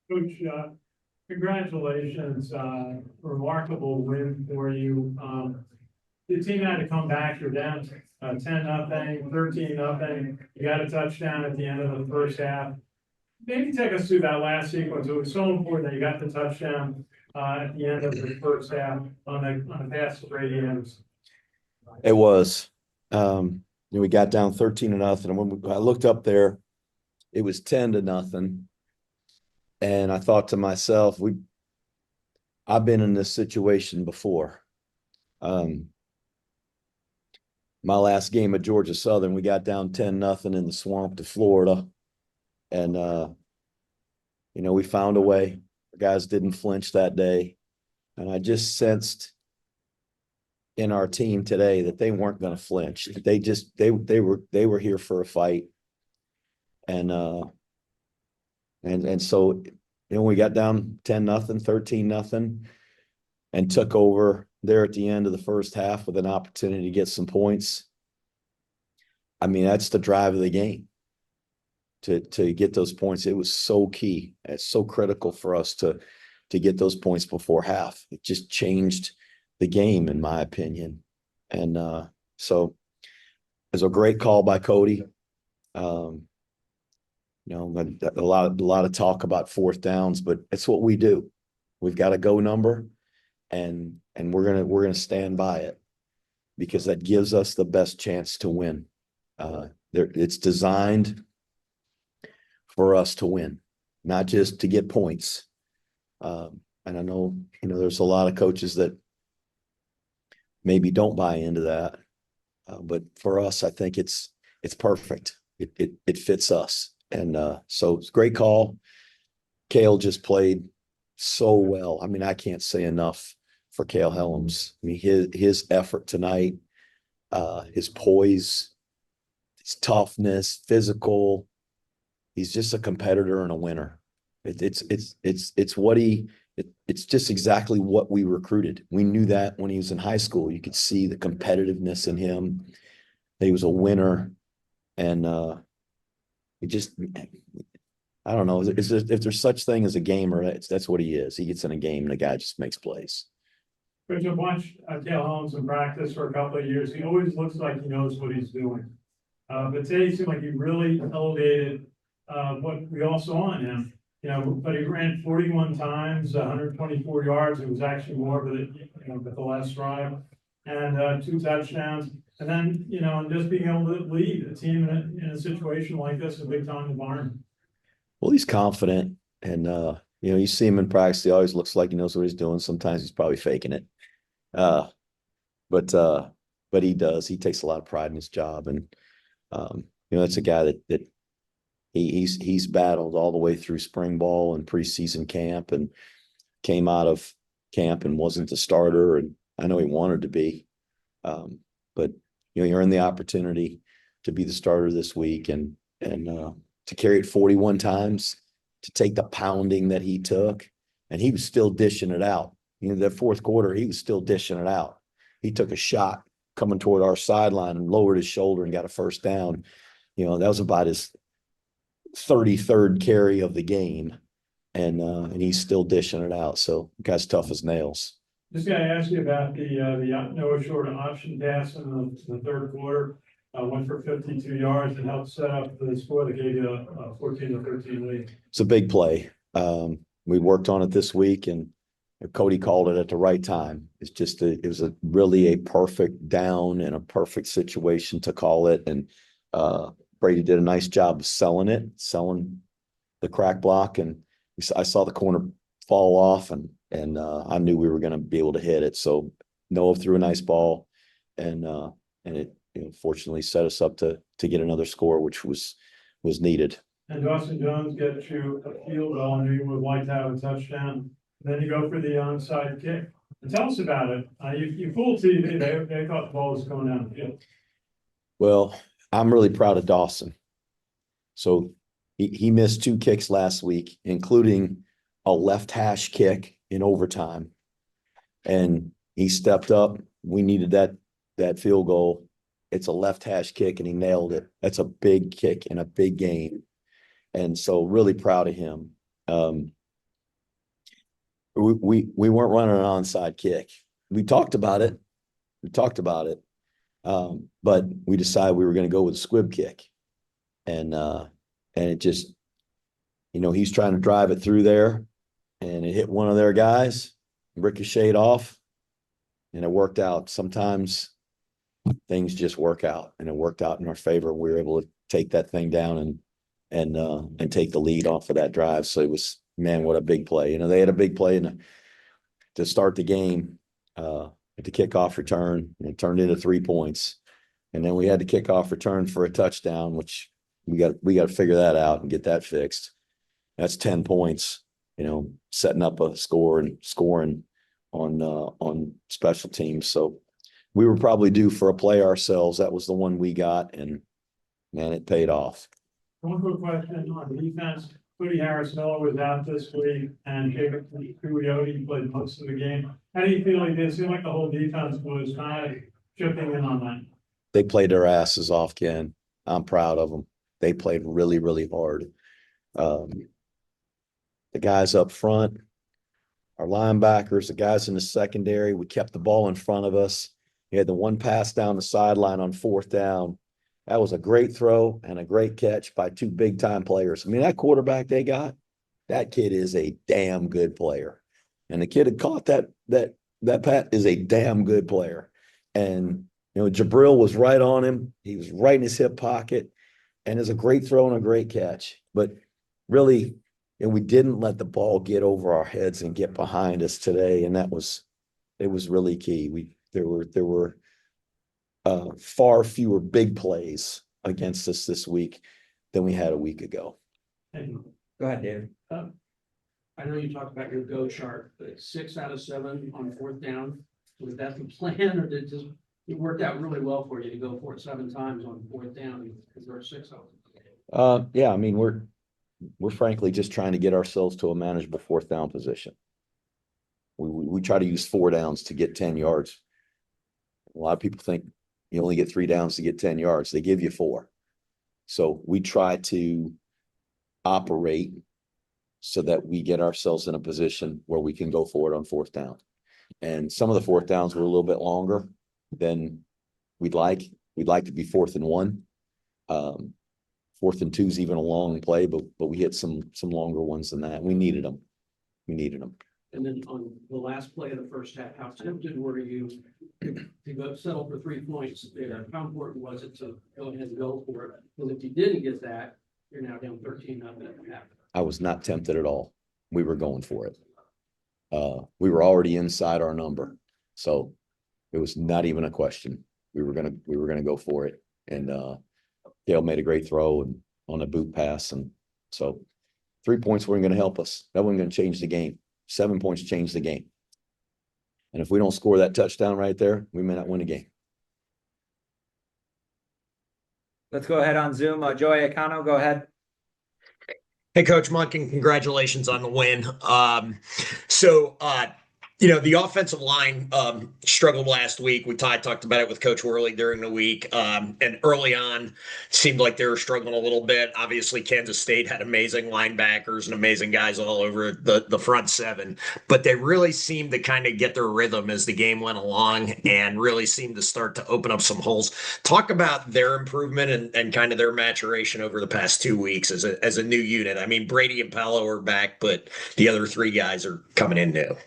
Coach, congratulations, remarkable win for you. The team had to come back, you're down 10-0, 13-0. You got a touchdown at the end of the first half. Maybe take us through that last sequence. It was so important that you got the touchdown at the end of the first half on the pass to Brady Helms. It was. We got down 13-0. And when I looked up there, it was 10-0. And I thought to myself, I've been in this situation before. My last game at Georgia Southern, we got down 10-0 in the swamp to Florida. And, we found a way. The guys didn't flinch that day. And I just sensed in our team today that they weren't going to flinch. They were here for a fight. And so, we got down 10-0, 13-0, and took over there at the end of the first half with an opportunity to get some points. I mean, that's the drive of the game. To get those points, it was so key. It's so critical for us to get those points before half. It just changed the game, in my opinion. And so it was a great call by Cody. A lot of talk about fourth downs, but it's what we do. We've got a go number, and we're gonna stand by it because that gives us the best chance to win. It's designed for us to win, not just to get points. And I know, there's a lot of coaches that maybe don't buy into that. But for us, I think it's perfect. It fits us. And so it's a great call. Kale just played so well. I mean, I can't say enough for Kale Helms. I mean, his effort tonight, his poise, his toughness, physical. He's just a competitor and a winner. It's just exactly what we recruited. We knew that when he was in high school. You could see the competitiveness in him. He was a winner, and I don't know. If there's such thing as a gamer, that's what he is. He gets in a game, and the guy just makes plays. Coach, I've watched Kale Helms in practice for a couple of years. He always looks like he knows what he's doing. But today it seemed like he really elevated what we all saw in him. But he ran 41 times, 124 yards. It was actually more, but the last drive, and 2 touchdowns. And then, and just being able to lead a team in a situation like this, a big time environment. Well, he's confident, and you see him in practice. He always looks like he knows what he's doing. Sometimes he's probably faking it, but he does. He takes a lot of pride in his job, and that's a guy that he's battled all the way through spring ball and preseason camp, and came out of camp and wasn't the starter. And I know he wanted to be, but you're in the opportunity to be the starter this week, and to carry it 41 times, to take the pounding that he took, and he was still dishing it out. That fourth quarter, he was still dishing it out. He took a shot coming toward our sideline and lowered his shoulder and got a first down. That was about his 33rd carry of the game, and he's still dishing it out. So the guy's tough as nails. Just got to ask you about the Noah Short option pass in the third quarter. Went for 52 yards and helped set up the score that gave you a 14-13 lead. It's a big play. We worked on it this week, and Cody called it at the right time. It was really a perfect down and a perfect situation to call it. And Brady did a nice job of selling the crack block, and I saw the corner fall off, and I knew we were going to be able to hit it. So Noah threw a nice ball, and it fortunately set us up to get another score, which was needed. And Dawson Jones gets you a field goal, and you would like to have a touchdown. Then you go for the onside kick. And tell us about it. You fooled TV. They thought the ball was going down the field. Well, I'm really proud of Dawson. So he missed 2 kicks last week, including a left hash kick in overtime. And he stepped up. We needed that field goal. It's a left hash kick, and he nailed it. That's a big kick in a big game. And so really proud of him. We weren't running an onside kick. We talked about it. We talked about it. But we decided we were going to go with a squib kick. And it just, he's trying to drive it through there and it hit one of their guys, ricocheted off, and it worked out. Sometimes things just work out, and it worked out in our favor. We were able to take that thing down and take the lead off of that drive. So it was, man, what a big play. They had a big play to start the game, at the kickoff return, and it turned into 3 points. And then we had the kickoff return for a touchdown, which we got to figure that out and get that fixed. That's 10 points, setting up a score and scoring on special teams. So we were probably due for a play ourselves. That was the one we got, and man, it paid off. One quick question on defense. Cody Harris Miller was out this week, and Jacob Coyote played most of the game. How do you feel like this? It seemed like the whole defense was kind of chipping in on that. They played their asses off, Ken. I'm proud of them. They played really, really hard. The guys up front, our linebackers, the guys in the secondary, we kept the ball in front of us. We had the one pass down the sideline on 4th down. That was a great throw and a great catch by 2 big-time players. I mean, that quarterback they got, that kid is a damn good player. And the kid that caught that pat is a damn good player. And, Jabril was right on him. He was right in his hip pocket. And it's a great throw and a great catch. But really, we didn't let the ball get over our heads and get behind us today. And it was really key. There were far fewer big plays against us this week than we had a week ago. Go ahead, David. I know you talked about your go chart, but 6 out of 7 on 4th down. Was that the plan, or did it worked out really well for you to go for it 7 times on 4th down because there were 6 of them? Yeah, I mean, we're frankly just trying to get ourselves to a manageable 4th down position. We try to use 4 downs to get 10 yards. A lot of people think you only get 3 downs to get 10 yards. They give you 4. So we try to operate so that we get ourselves in a position where we can go forward on 4th down. And some of the 4th downs were a little bit longer than we'd like. We'd like to be 4th and 1. 4th and 2 is even a long play, but we hit some longer ones than that. We needed them. And then on the last play of the first half, how tempted were you to go settle for 3 points there? How important was it to go ahead and go for it? Because if you didn't get that, you're now down 13 at the half. I was not tempted at all. We were going for it. We were already inside our number, so it was not even a question. We were gonna go for it, and Kale made a great throw and on a boot pass, and so 3 points weren't going to help us. That wasn't going to change the game. 7 points changed the game, and if we don't score that touchdown right there, we may not win the game. Let's go ahead on Zoom. Joey Acano, go ahead. Hey, Coach Monken, congratulations on the win. The offensive line struggled last week. We talked about it with Coach Worley during the week. And early on, seemed like they were struggling a little bit. Obviously, Kansas State had amazing linebackers and amazing guys all over the front 7. But they really seemed to kind of get their rhythm as the game went along and really seemed to start to open up some holes. Talk about their improvement and kind of their maturation over the past 2 weeks as a new unit. I mean, Brady and Paolo are back, but the other 3 guys are coming in new.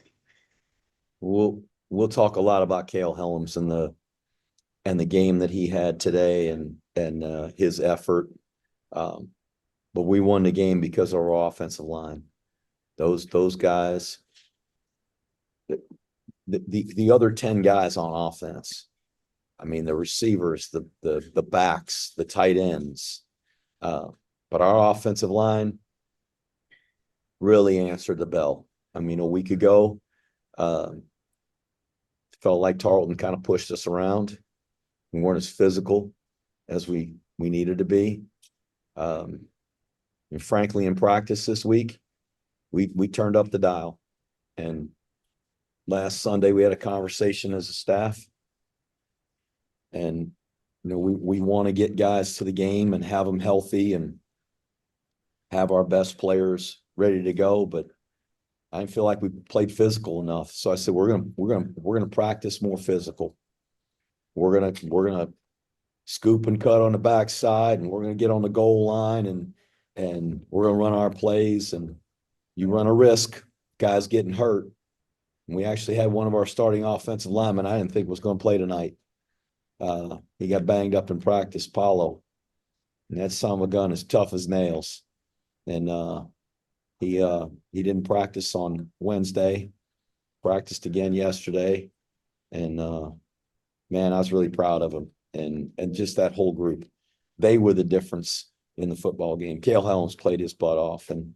We'll talk a lot about Kale Helms and the game that he had today and his effort. But we won the game because of our offensive line. Those guys, the other 10 guys on offense. I mean, the receivers, the backs, the tight ends. But our offensive line really answered the bell. I mean, a week ago, felt like Tarleton kind of pushed us around. We weren't as physical as we needed to be. And frankly, in practice this week, we turned up the dial. And last Sunday, we had a conversation as a staff. And, we want to get guys to the game and have them healthy and have our best players ready to go. But I didn't feel like we played physical enough. So I said, we're gonna practice more physical. We're gonna scoop and cut on the backside, and we're gonna get on the goal line, and we're gonna run our plays, and you run a risk, guys getting hurt. And we actually had one of our starting offensive linemen I didn't think was going to play tonight. He got banged up in practice, Paulo. And that son of a gun is tough as nails. And he didn't practice on Wednesday, practiced again yesterday. And man, I was really proud of him. And just that whole group. They were the difference in the football game. Kale Helms played his butt off, and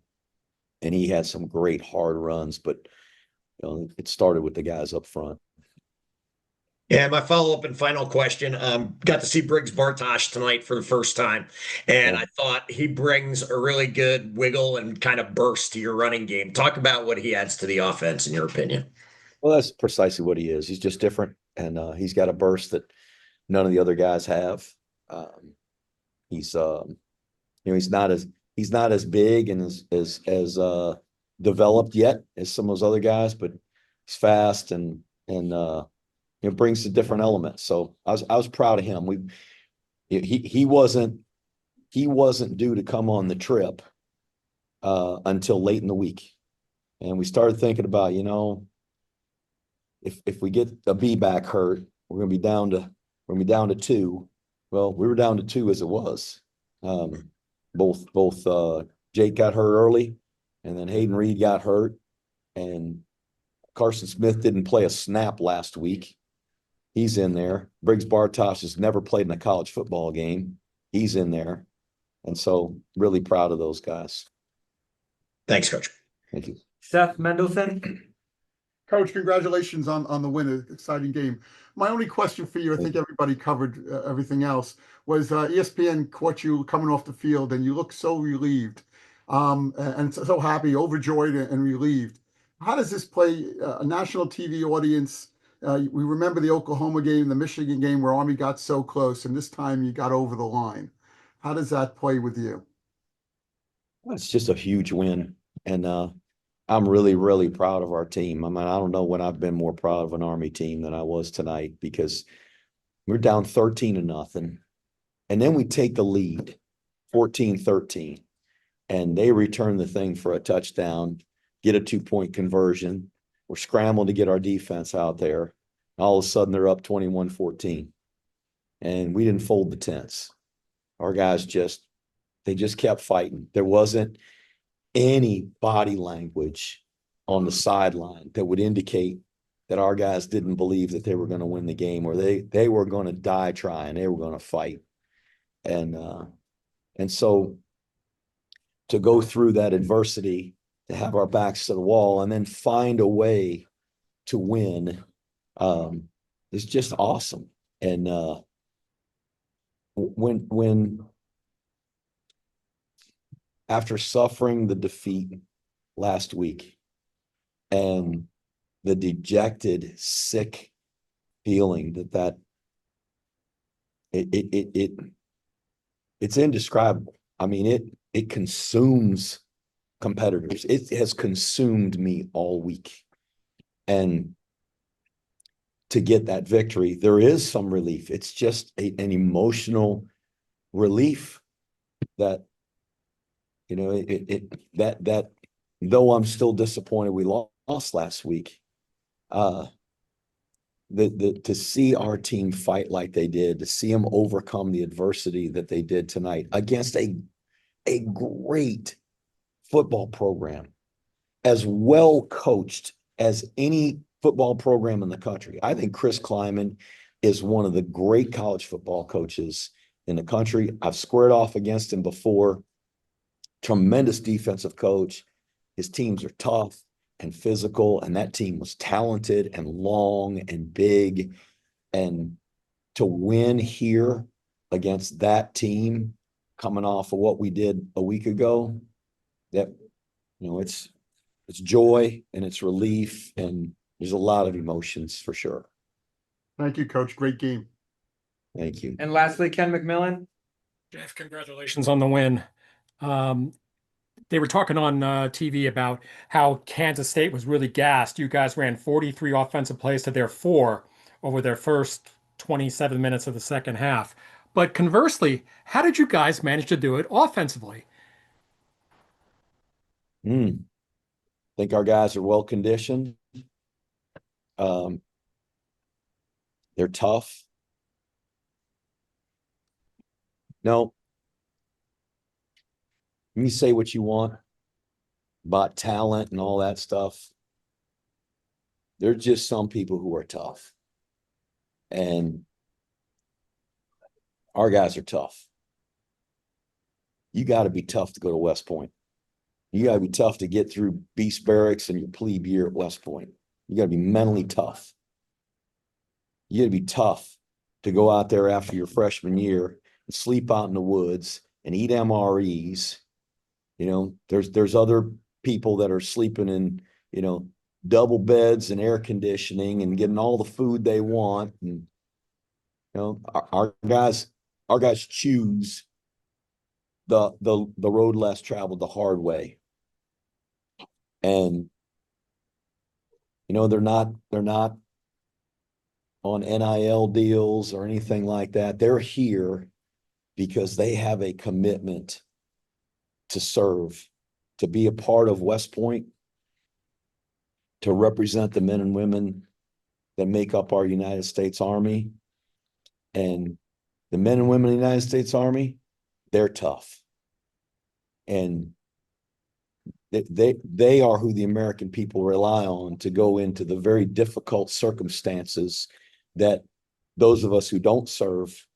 he had some great hard runs, but it started with the guys up front. Yeah, my follow-up and final question. Got to see Briggs Bartosh tonight for the first time, and I thought he brings a really good wiggle and kind of burst to your running game. Talk about what he adds to the offense, in your opinion. Well, that's precisely what he is. He's just different, and he's got a burst that none of the other guys have. He's he's not as big and as developed yet as some of those other guys, but he's fast and it brings a different element. So I was proud of him. He wasn't due to come on the trip until late in the week, and we started thinking about, if we get a B back hurt, we're gonna be down to 2. Well, we were down to 2 as it was. Both Jake got hurt early, and then Hayden Reed got hurt, and Carson Smith didn't play a snap last week. He's in there. Briggs Bartosh has never played in a college football game. He's in there. And so really proud of those guys. Thanks, Coach. Thank you. Seth Mendelson. Coach, congratulations on the win. Exciting game. My only question for you, I think everybody covered everything else, was ESPN caught you coming off the field and you look so relieved and so happy, overjoyed and relieved. How does this play a national TV audience? We remember the Oklahoma game, the Michigan game where Army got so close, and this time you got over the line. How does that play with you? Well, it's just a huge win. And I'm really, really proud of our team. I mean, I don't know when I've been more proud of an Army team than I was tonight, because we're down 13-0. And then we take the lead 14-13, and they return the thing for a touchdown, get a 2-point conversion. We're scrambling to get our defense out there. And all of a sudden they're up 21-14, and we didn't fold the tents. Our guys just kept fighting. There wasn't any body language on the sideline that would indicate that our guys didn't believe that they were going to win the game, or they were going to die trying. They were going to fight. And so to go through that adversity, to have our backs to the wall, and then find a way to win is just awesome. And when after suffering the defeat last week and the dejected, sick feeling that it's indescribable. I mean, it consumes competitors. It has consumed me all week. And to get that victory, there is some relief. It's just an emotional relief that, that though I'm still disappointed we lost last week, to see our team fight like they did, to see them overcome the adversity that they did tonight against a great football program, as well coached as any football program in the country. I think Chris Kleiman is one of the great college football coaches in the country. I've squared off against him before. Tremendous defensive coach. His teams are tough and physical, and that team was talented and long and big. And to win here against that team, coming off of what we did a week ago, that, it's joy and it's relief, and there's a lot of emotions for sure. Thank you, Coach. Great game. Thank you. And lastly, Ken McMillan. Jeff, congratulations on the win. they were talking on TV about how Kansas State was really gassed. You guys ran 43 offensive plays to their 4 over their first 27 minutes of the second half. But conversely, how did you guys manage to do it offensively? Think our guys are well conditioned. They're tough. No, you say what you want about talent and all that stuff. There's just some people who are tough. And our guys are tough. You got to be tough to go to West Point. You got to be tough to get through Beast Barracks and your plebe year at West Point. You got to be mentally tough. You got to be tough to go out there after your freshman year and sleep out in the woods and eat MREs. You know, there's other people that are sleeping in, you know, double beds and air conditioning and getting all the food they want. And, you know, our guys choose the road less traveled the hard way. And, you know, they're not on NIL deals or anything like that. They're here because they have a commitment to serve, to be a part of West Point, to represent the men and women that make up our United States Army. And the men and women of the United States Army, they're tough. And they are who the American people rely on to go into the very difficult circumstances that those of us who don't serve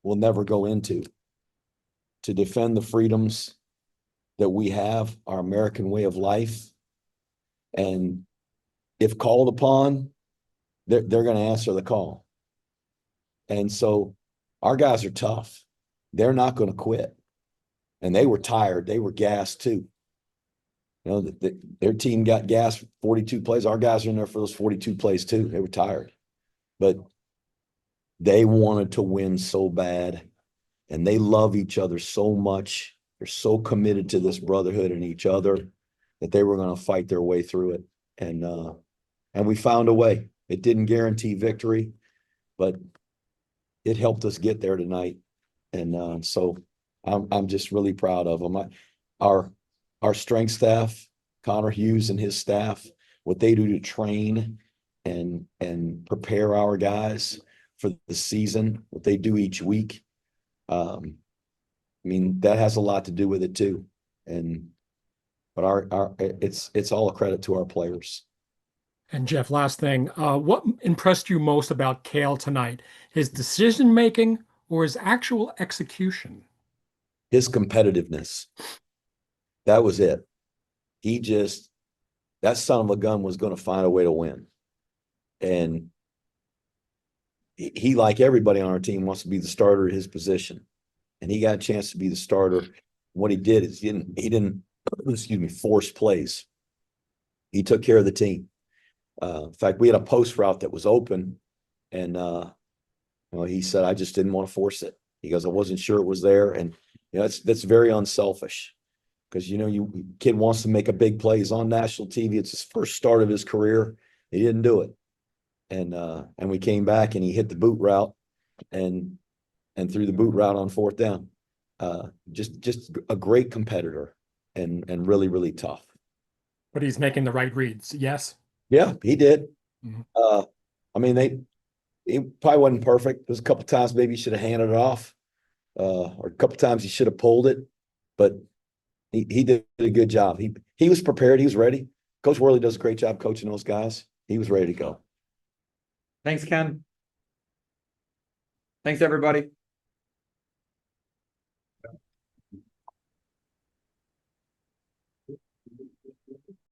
will never go into, to defend the freedoms that we have, our American way of life. And if called upon, they're going to answer the call. And so our guys are tough. They're not going to quit. And they were tired. They were gassed too. You know, their team got gassed 42 plays. Our guys are in there for those 42 plays too. They were tired. But they wanted to win so bad. And they love each other so much. They're so committed to this brotherhood and each other that they were going to fight their way through it. And we found a way. It didn't guarantee victory, but it helped us get there tonight. And so I'm just really proud of them. Our strength staff, Connor Hughes and his staff, what they do to train and prepare our guys for the season, what they do each week. I mean, that has a lot to do with it too. But it's all a credit to our players. And Jeff, last thing, what impressed you most about Kale tonight? His decision making or his actual execution? His competitiveness. That was it. That son of a gun was going to find a way to win. And he, like everybody on our team, wants to be the starter at his position. And he got a chance to be the starter. What he did is he didn't force plays. He took care of the team. In fact, we had a post route that was open, and he said, "I just didn't want to force it." He goes, "I wasn't sure it was there," and that's very unselfish, because kid wants to make a big play. He's on national TV. It's his first start of his career. He didn't do it, and we came back and he hit the boot route and threw the boot route on fourth down. Just a great competitor and really, really tough. But he's making the right reads. Yes. Yeah, he did. Mm-hmm. I mean, he probably wasn't perfect. There's a couple times maybe he should have handed it off, or a couple times he should have pulled it, but he did a good job. He was prepared. He was ready. Coach Worley does a great job coaching those guys. He was ready to go. Thanks, Ken. Thanks, everybody.